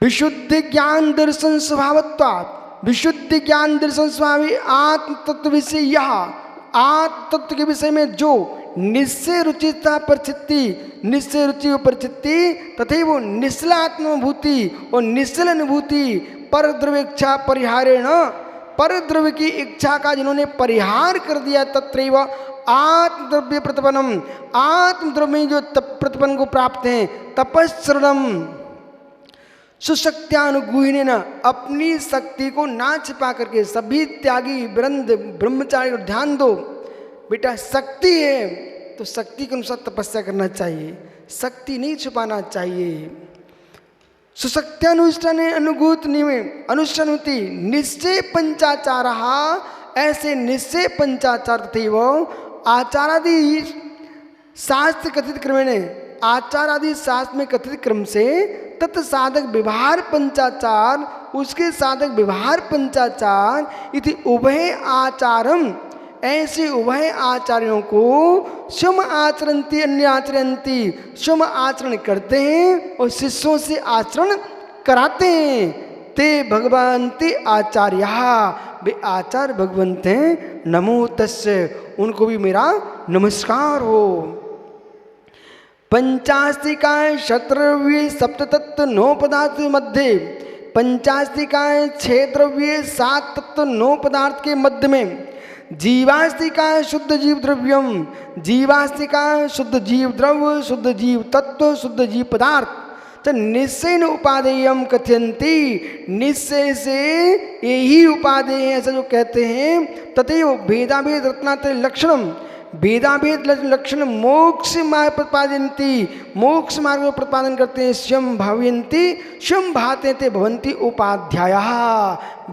विशुद्ध ज्ञान दर्शन स्वभावत्वात्, विशुद्ध ज्ञान दर्शन स्वभावी आत्म तत्व विषय, यह आत्म तत्व के विषय में जो निश्चय रुचिता परिचिति, निश्चय रुचि व परिचिति तथा वो निश्चल आत्मभूति और निश्चल अनुभूति पर द्रव्य इच्छा परिहारेण, पर द्रव्य की इच्छा का जिन्होंने परिहार कर दिया, तत्रैव आत्मद्रव्य प्रतिपन्नम, आत्मद्रव्य में जो प्रतिपन्न को प्राप्त है, तपस्सरणम सुशक्त्यानुगुहिने न, अपनी शक्ति को ना छिपा करके, सभी त्यागी वृंद ब्रह्मचारी और ध्यान दो बेटा, शक्ति है तो शक्ति के अनुसार तपस्या करना चाहिए, शक्ति नहीं छुपाना चाहिए। सुशक्त्यानुष्ठान अनुगूत नियम अनुष्ठान होती निश्चय पंचाचार, ऐसे निश्चय पंचाचार थे वो आचारादि शास्त्र कथित क्रमेण, आचारादि शास्त्र में कथित क्रम से तत् साधक व्यवहार पंचाचार, उसके साधक व्यवहार पंचाचार इति उभय आचारम, ऐसे उभय आचार्यों को शुम आचरंती अन्य आचरंती, शुम आचरण करते हैं और शिष्यों से आचरण कराते हैं। ते भगवंती आचार्य, वे आचार्य भगवंत हैं। नमो तस्य, उनको भी मेरा नमस्कार हो। पंचास्तिकाय शत्रव्य सप्ततत्व नौ पदार्थ मध्य, पंचास्तिकाय छह द्रव्य सात तत्व नौ पदार्थ के मध्य में जीवास्तिकाय शुद्ध जीव द्रव्यम, जीवास्तिकाय शुद्ध जीव द्रव्य, शुद्ध जीव तत्व, शुद्ध जीव पदार्थ निश्चय उपादेयम कथयंती, निश्चय से यही उपादेय है ऐसा जो कहते हैं। तथैव भेदाभेद रत्नात्रय लक्षणम, भेदाभेद लक्षण मोक्ष मार्ग प्रतिपादयन्ति, मोक्ष मार्ग में प्रतिपादन करते हैं। स्वयं भावयन्ति स्वयं भाते ते भवन्ति उपाध्यायः,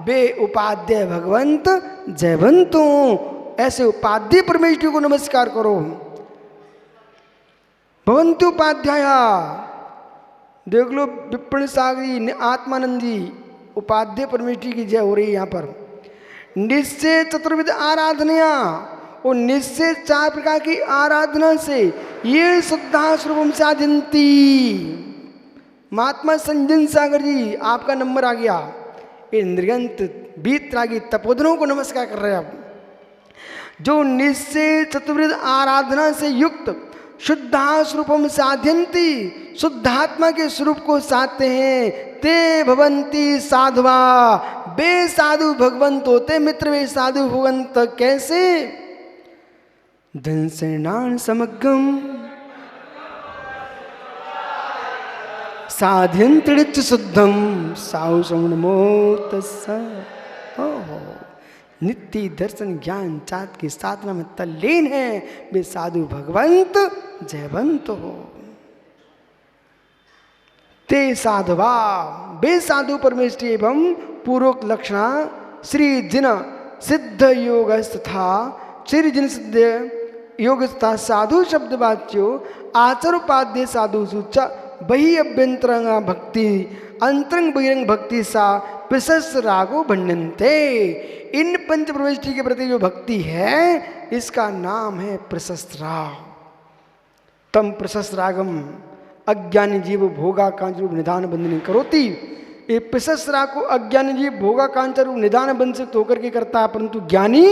वे उपाध्याय भगवंत जयवंतु, ऐसे उपाध्याय परमेश्वर को नमस्कार करो। भवन्तु उपाध्याय, देख लो विपिन सागरी आत्मानंद जी, उपाध्याय परमेश्वर की जय हो रही है यहाँ पर। निश्चय चतुर्विध आराधनया, और निश्चय चार प्रकार की आराधना से ये शुद्धा स्वरूपम साधयन्ति। महात्मा संजन सागर जी, आपका नंबर आ गया। इंद्रियंत बीतरागी तपोधनों को नमस्कार कर रहे हैं आप, जो निश्चय चतुर्विध आराधना से युक्त शुद्धा स्वरूपम साधयन्ति, शुद्धात्मा के स्वरूप को साधते हैं। ते भवन्ति साधुवा, वे साधु भगवंत होते मित्र, वे साधु भगवंत कैसे? धनसेनान समग्रम साध्यंतरिच शुद्धम साहु नमो तस्सा। नित्य दर्शन ज्ञान चात की साधना में तल्लीन है, वे साधु भगवंत जयवंत हो। ते साधवा, वे साधु परमेष्टि एवं पूर्वक लक्षणा श्री जिन सिद्ध योग तथा श्री जिन सिद्ध योग तथा साधु शब्द वाच्यो आचार उपाध्य साधु सूच बही अभ्यंतरंग भक्ति अंतरंग बहिरंग भक्ति सा प्रशस्त रागो भंडनते। इन पंच प्रविष्टि के प्रति जो भक्ति है इसका नाम है प्रशस्त राग। तम प्रशस्त रागम अज्ञानी जीव भोगा कांच रूप निधान बंधन करोति। ये प्रशस्त राग को अज्ञानी जीव भोगा कांच रूप निधान बंध से होकर के करता है, परंतु ज्ञानी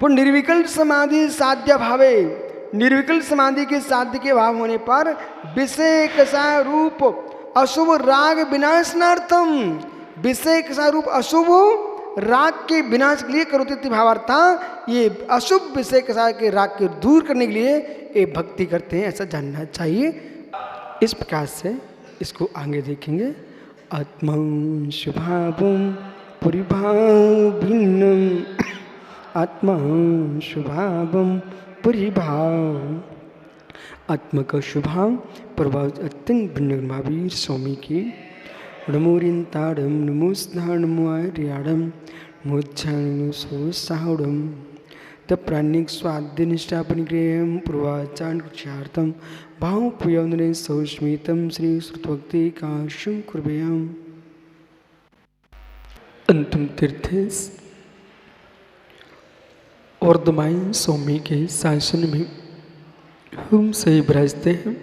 पर निर्विकल्प समाधि साध्य भावे, निर्विकल्प समाधि के साध्य के भाव होने पर विषय कषाय रूप अशुभ राग विनाशनार्थम, विषय कषाय रूप अशुभ राग के विनाश के लिए करोति भावार्था, ये अशुभ विषय कषाय के राग के दूर करने के लिए ये भक्ति करते हैं, ऐसा जानना चाहिए। इस प्रकार से इसको आगे देखेंगे। आत्मा शुभावम परिभाविन्नम, आत्मा शुभावम परिभाव, आत्मा का शुभाव प्रभाव अत्यंत भिन्न महावीर स्वामी की। नमोरिंताड़म नमोस्नाड़ नमो आर्याड़म नमोच्छाण सोत्साहड़म द प्राणिक स्वाद्य निष्ठा परिग्रहम पूर्वाचारण कुक्षार्थम भाव पुयौन्दने सौस्मितम श्री श्रुतभक्ति काश्यम कुर्वयाम। अंतिम तीर्थेश वर्धमान स्वामी के शासन में हम सही विराजते हैं।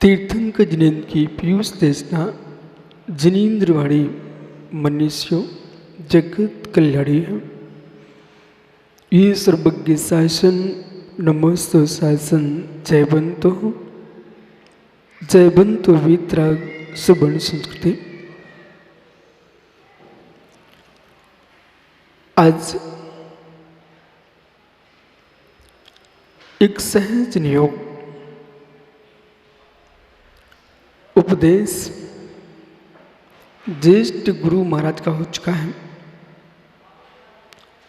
तीर्थंकर जिनेन्द्र की पीयूष देशना जिनेन्द्रवाणी मनुष्यों जगत कल्याणी है। ये सर्वज्ञ शासन नमस्तो शासन जयबंतो वीतराग सुवर्ण संस्कृति। आज एक सहज नियोग उपदेश ज्येष्ठ गुरु महाराज का हो चुका है।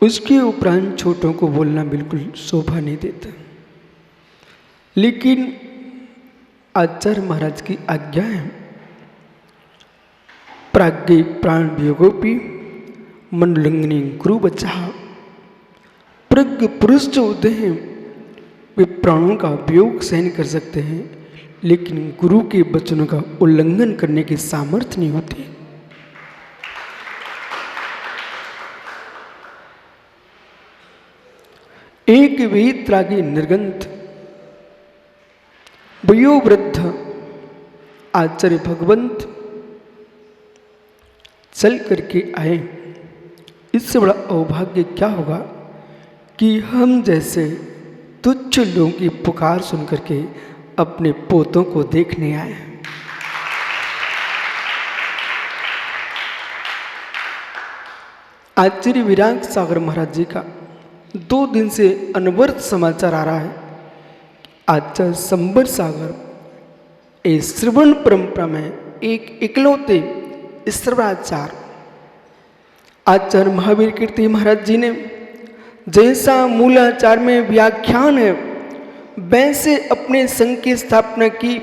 उसके उपरांत छोटों को बोलना बिल्कुल शोभा नहीं देता, लेकिन आचार्य महाराज की आज्ञा है। प्राज्ञ प्राण वियोगोपि मनोल्लंघनी गुरु बचा। प्रज्ञ पुरुष जो होते हैं वे प्राणों का वियोग सहन कर सकते हैं, लेकिन गुरु के वचनों का उल्लंघन करने की सामर्थ्य नहीं होती। एक वीतरागी निर्गंथ वयोवृद्ध आचार्य भगवंत चल करके आए। इससे बड़ा अभाग्य क्या होगा कि हम जैसे तुच्छ लोगों की पुकार सुन करके अपने पोतों को देखने आए। आचार्य विराग सागर महाराज जी का 2 दिन से अनवरत समाचार आ रहा है। आचार्य संबर सागर इस श्रवण परंपरा में एक इकलौते श्रवणाचार्य आचार्य महावीर कीर्ति महाराज जी ने जैसा मूलाचार में व्याख्यान है वैसे अपने संघ की स्थापना की।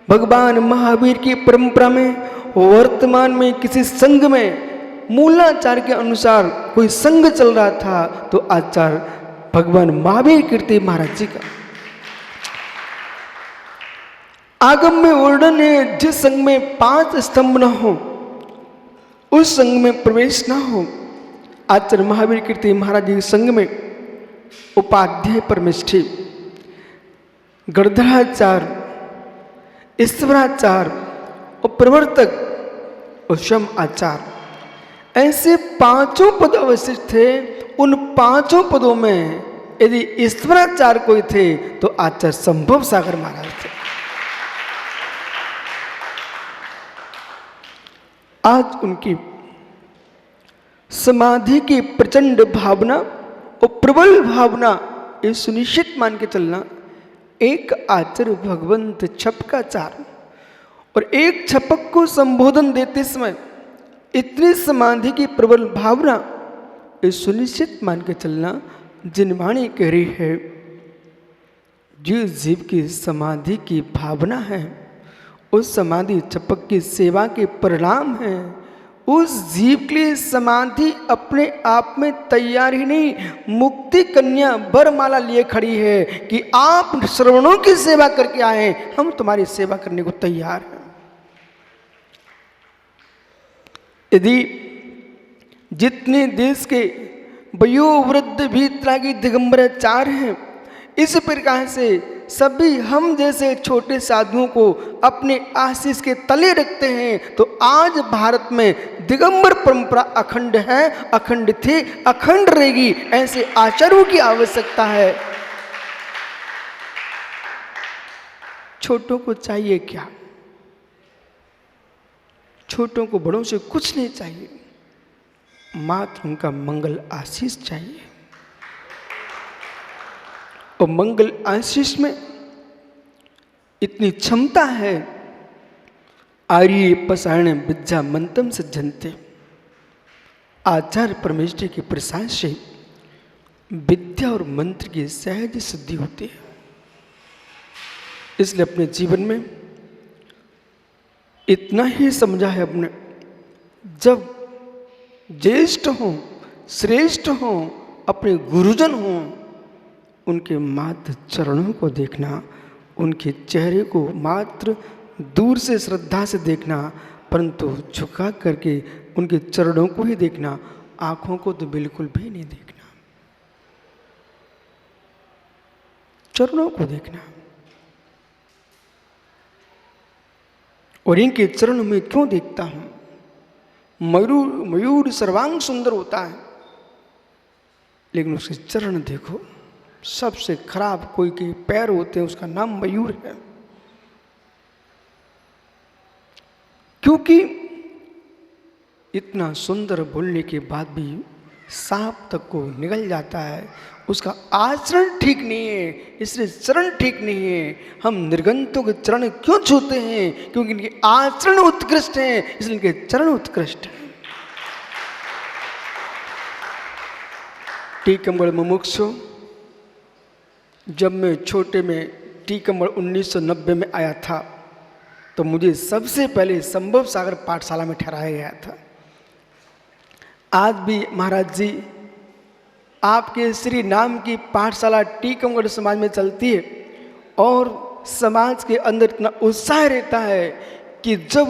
भगवान महावीर की परंपरा में वर्तमान में किसी संघ में मूलाचार के अनुसार कोई संघ चल रहा था तो आचार्य भगवान महावीर कीर्ति महाराज जी का आगम में वर्णन है। जिस संघ में 5 स्तंभ न हो उस संघ में प्रवेश ना हो। आचार्य महावीर कीर्ति महाराज जी संघ में उपाध्याय परमेष्ठी, गणधराचार्य, ईश्वराचार्य और प्रवर्तक और शम आचार्य, ऐसे 5 पद अवशिष्ट थे। उन 5 पदों में यदि ईश्वराचार्य कोई थे तो आचार्य संभव सागर महाराज थे। आज उनकी समाधि की प्रचंड भावना और प्रबल भावना ये सुनिश्चित मान के चलना, एक आचार्य भगवंत छपकाचार्य और एक छपक को संबोधन देते समय इतनी समाधि की प्रबल भावना ये सुनिश्चित मान के चलना। जिन वाणी कह रही है जो जीव की समाधि की भावना है उस समाधि छपक की सेवा के परिणाम है। उस जीव के लिए समाधि अपने आप में तैयार ही नहीं, मुक्ति कन्या बरमाला लिए खड़ी है कि आप श्रवणों की सेवा करके आए, हम तुम्हारी सेवा करने को तैयार हैं। यदि जितने देश के वयोवृद्ध वीतरागी दिगंबराचार्य हैं, इस प्रकार से सभी हम जैसे छोटे साधुओं को अपने आशीष के तले रखते हैं तो आज भारत में दिगंबर परंपरा अखंड है, अखंड थी, अखंड रहेगी। ऐसे आचार्यों की आवश्यकता है। छोटों को चाहिए क्या? छोटों को बड़ों से कुछ नहीं चाहिए, मात्र उनका मंगल आशीष चाहिए। और मंगल आशीष में इतनी क्षमता है। आर्य पसारण विद्या मंत्रम सज्जनते। आचार्य परमेश्वर के प्रसाद से विद्या और मंत्र की सहज सिद्धि होती है। इसलिए अपने जीवन में इतना ही समझा है अपने, जब ज्येष्ठ हों, श्रेष्ठ हों, अपने गुरुजन हों, उनके मात्र चरणों को देखना, उनके चेहरे को मात्र दूर से श्रद्धा से देखना, परंतु झुका करके उनके चरणों को ही देखना, आंखों को तो बिल्कुल भी नहीं देखना, चरणों को देखना। और इनके चरण में क्यों देखता हूं? मयूर मयूर सर्वांग सुंदर होता है, लेकिन उसके चरण देखो, सबसे खराब कोई के पैर होते हैं, उसका नाम मयूर है। क्योंकि इतना सुंदर बोलने के बाद भी सांप तक को निगल जाता है, उसका आचरण ठीक नहीं है, इसलिए चरण ठीक नहीं है। हम निर्गंतों के चरण क्यों छूते हैं? क्योंकि इनके आचरण उत्कृष्ट हैं, इसलिए इनके चरण उत्कृष्ट हैं। टीकमगढ़ मुमुक्षु, जब मैं छोटे में टीकमगढ़ 1990 में आया था, तो मुझे सबसे पहले संभव सागर पाठशाला में ठहराया गया था। आज भी महाराज जी आपके श्री नाम की पाठशाला टीकमगढ़ समाज में चलती है, और समाज के अंदर इतना उत्साह रहता है कि जब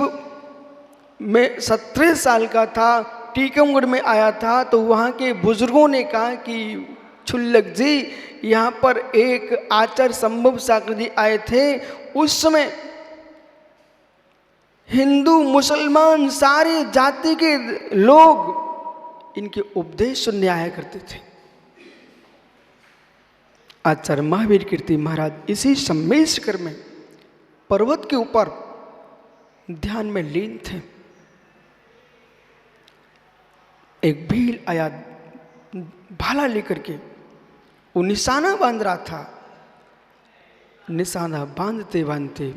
मैं 17 साल का था, टीकमगढ़ में आया था, तो वहाँ के बुजुर्गों ने कहा कि छुल्लक जी, यहाँ पर एक आचार्य संभव सागर जी आए थे। उस समय हिंदू मुसलमान सारी जाति के लोग इनके उपदेश सुनने आया करते थे। आचार्य महावीर कीर्ति महाराज इसी सम्मेशकर में पर्वत के ऊपर ध्यान में लीन थे। एक भील आया भाला लेकर के, वो निशाना बांध रहा था। निशाना बांधते बांधते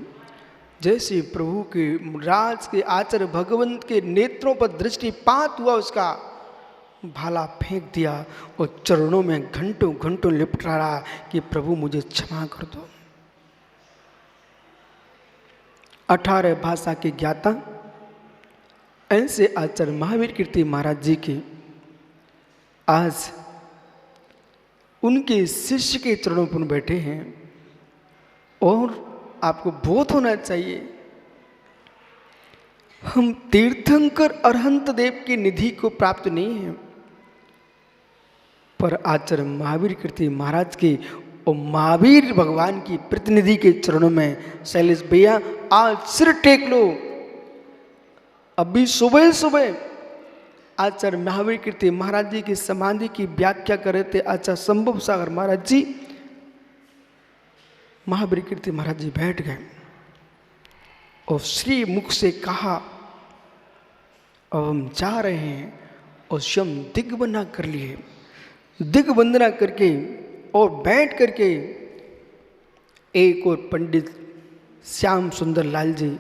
जैसे प्रभु के राज के आचार्य भगवंत के नेत्रों पर दृष्टिपात हुआ, उसका भाला फेंक दिया और चरणों में घंटों घंटों लिपट रहा कि प्रभु मुझे क्षमा कर दो। 18 भाषा के ज्ञाता ऐसे आचार्य महावीर कीर्ति महाराज जी के आज उनके शिष्य के चरणों पर बैठे हैं, और आपको बोध होना चाहिए, हम तीर्थंकर अरहंत देव की निधि को प्राप्त नहीं है, पर आचार्य महावीर कीर्ति महाराज के और महावीर भगवान की प्रतिनिधि के चरणों में शैलेश भैया आज सिर टेक लो। अभी सुबह सुबह आचार्य महावीर कीर्ति महाराज जी की समाधि की व्याख्या कर रहे थे आचार्य संभव सागर महाराज जी। महावीर कीर्ति महाराज जी बैठ गए और श्री मुख से कहा, अब हम जा रहे हैं, और स्वयं दिग्वंदना कर लिए। दिग्वंदना करके और बैठ करके एक और पंडित श्याम सुंदर लाल जी,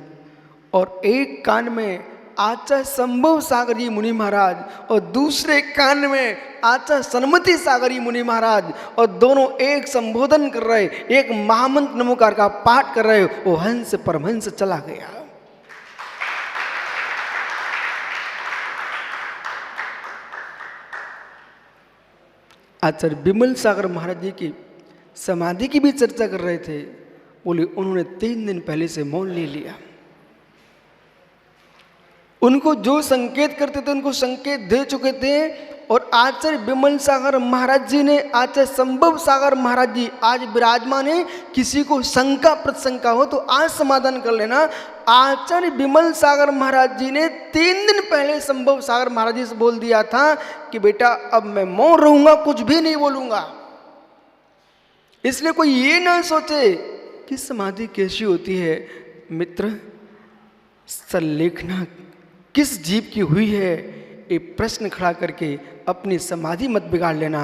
और एक कान में आचार्य संभव सागर जी मुनि महाराज, और दूसरे कान में आचार्य सन्मति सागर जी मुनि महाराज, और दोनों एक संबोधन कर रहे, एक महामंत्र नमोकार का पाठ कर रहे। वो हंस परमहंस चला गया। आचार्य विमल सागर महाराज जी की समाधि की भी चर्चा कर रहे थे। बोले उन्होंने 3 दिन पहले से मौन ले लिया। उनको जो संकेत करते थे उनको संकेत दे चुके थे, और आचार्य विमल सागर महाराज जी ने, आचार्य संभव सागर महाराज जी आज विराजमान है। किसी को शंका प्रशंका हो तो आज समाधान कर लेना। आचार्य विमल सागर महाराज जी ने 3 दिन पहले संभव सागर महाराज जी से बोल दिया था कि बेटा अब मैं मौन रहूंगा, कुछ भी नहीं बोलूंगा। इसलिए कोई ये ना सोचे कि समाधि कैसी होती है। मित्र, संलेखना किस जीव की हुई है, ये प्रश्न खड़ा करके अपनी समाधि मत बिगाड़ लेना।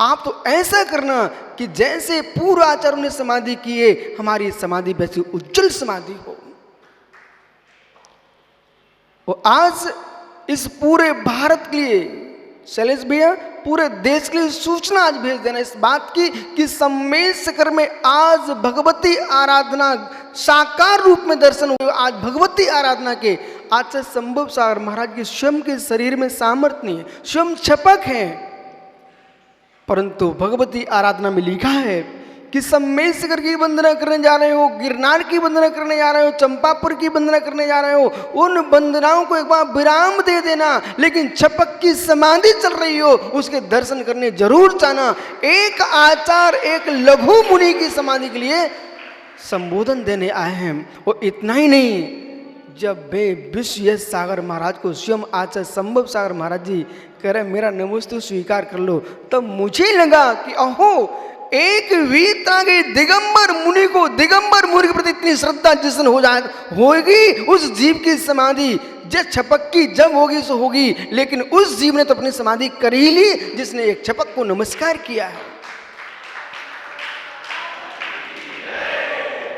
आप तो ऐसा करना कि जैसे पूर्व आचार्यों ने समाधि की है, हमारी समाधि वैसी उज्जवल समाधि हो। और आज इस पूरे भारत के लिए, शैलेश भैया, पूरे देश के लिए सूचना आज भेज देना इस बात की कि सम्मेशकर में आज भगवती आराधना साकार रूप में दर्शन हुए। आज भगवती आराधना के आचार्य संभव सागर महाराज के स्वयं के शरीर में सामर्थ्य नहीं है, स्वयं छपक है, परंतु भगवती आराधना में लिखा है कि सम्मेशकर की वंदना करने जा रहे हो, गिरनार की वंदना करने जा रहे हो, चंपापुर की वंदना करने जा रहे हो, उन वंदनाओं को एक बार विराम दे देना। लेकिन छपक की समाधि चल रही हो, उसके दर्शन करने जरूर जाना। एक आचार्य एक लघु मुनि की समाधि के लिए संबोधन देने आए हैं। और इतना ही नहीं, जब वे विश्व यश सागर महाराज को स्वयं आचार्य संभव सागर महाराज जी कह रहे मेरा नमोस्तु स्वीकार कर लो, तब मुझे लगा कि अहो, एक वीरता के दिगंबर मुनि को, दिगंबर मुनि के प्रति इतनी श्रद्धा जिसने होगी, उस जीव की समाधि जिस छपक की जब होगी सो होगी, लेकिन उस जीव ने तो अपनी समाधि कर ही ली जिसने एक छपक को नमस्कार किया है।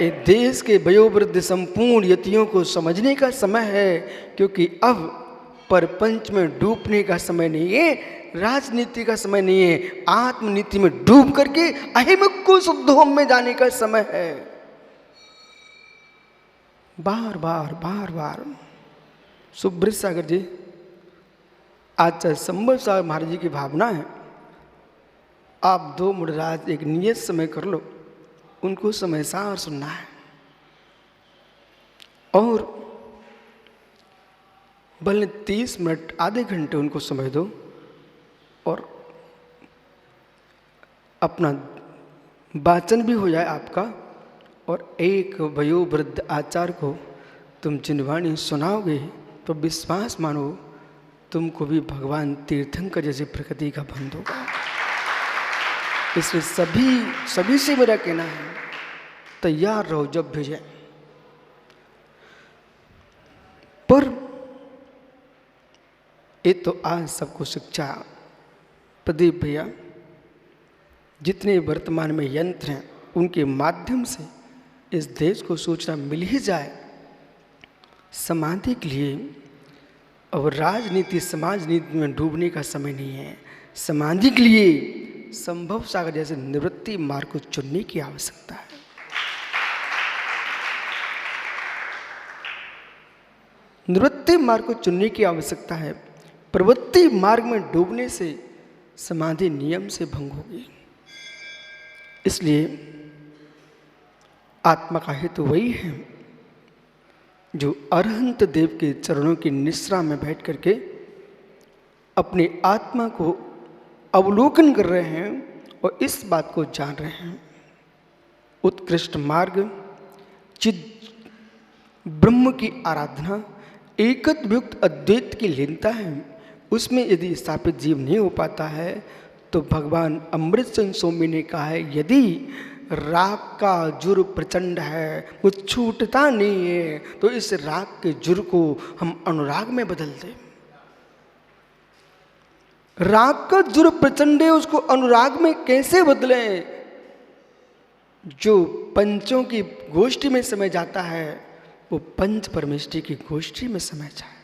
इस देश के वयोवृद्ध संपूर्ण यतियों को समझने का समय है, क्योंकि अब परपंच में डूबने का समय नहीं है, राजनीति का समय नहीं है, आत्मनीति में डूब करके अहिमुख को शुद्धोम में जाने का समय है। बार बार सुब्रत सागर जी, आचार्य संभव सागर महाराज जी की भावना है, आप दो मुड़राज एक नियत समय कर लो, उनको समय सार सुनना है और भले 30 मिनट आधे घंटे उनको समय दो और अपना वाचन भी हो जाए आपका, और एक वयोवृद्ध आचार्य को तुम जिनवाणी सुनाओगे तो विश्वास मानो तुमको भी भगवान तीर्थंकर जैसे प्रकृति का बंध होगा। इसलिए सभी से मेरा कहना है, तैयार रहो जब भी जाए। पर ये तो आज सबको शिक्षा, प्रदीप भैया, जितने वर्तमान में यंत्र हैं उनके माध्यम से इस देश को सूचना मिल ही जाए। समाधि के लिए और राजनीति समाज नीति में डूबने का समय नहीं है। समाधि के लिए संभव सागर जैसे निवृत्ति मार्ग को चुनने की आवश्यकता है। निवृत्ति मार्ग को चुनने की आवश्यकता है। प्रवृत्ति मार्ग में डूबने से समाधि नियम से भंग होगी। इसलिए आत्मा का हेतु वही है जो अरहंत देव के चरणों की निश्रा में बैठ करके अपनी आत्मा को अवलोकन कर रहे हैं और इस बात को जान रहे हैं। उत्कृष्ट मार्ग चिद ब्रह्म की आराधना एकत्वयुक्त अद्वैत की लीनता है। उसमें यदि स्थापित जीव नहीं हो पाता है तो भगवान अमृत सिंह सोमी ने कहा है, यदि राग का जुर प्रचंड है, वो छूटता नहीं है, तो इस राग के जुर को हम अनुराग में बदल दें। राग का जुर प्रचंड है, उसको अनुराग में कैसे बदलें? जो पंचों की गोष्ठी में समय जाता है वो पंच परमेष्टि की गोष्ठी में समय जाए।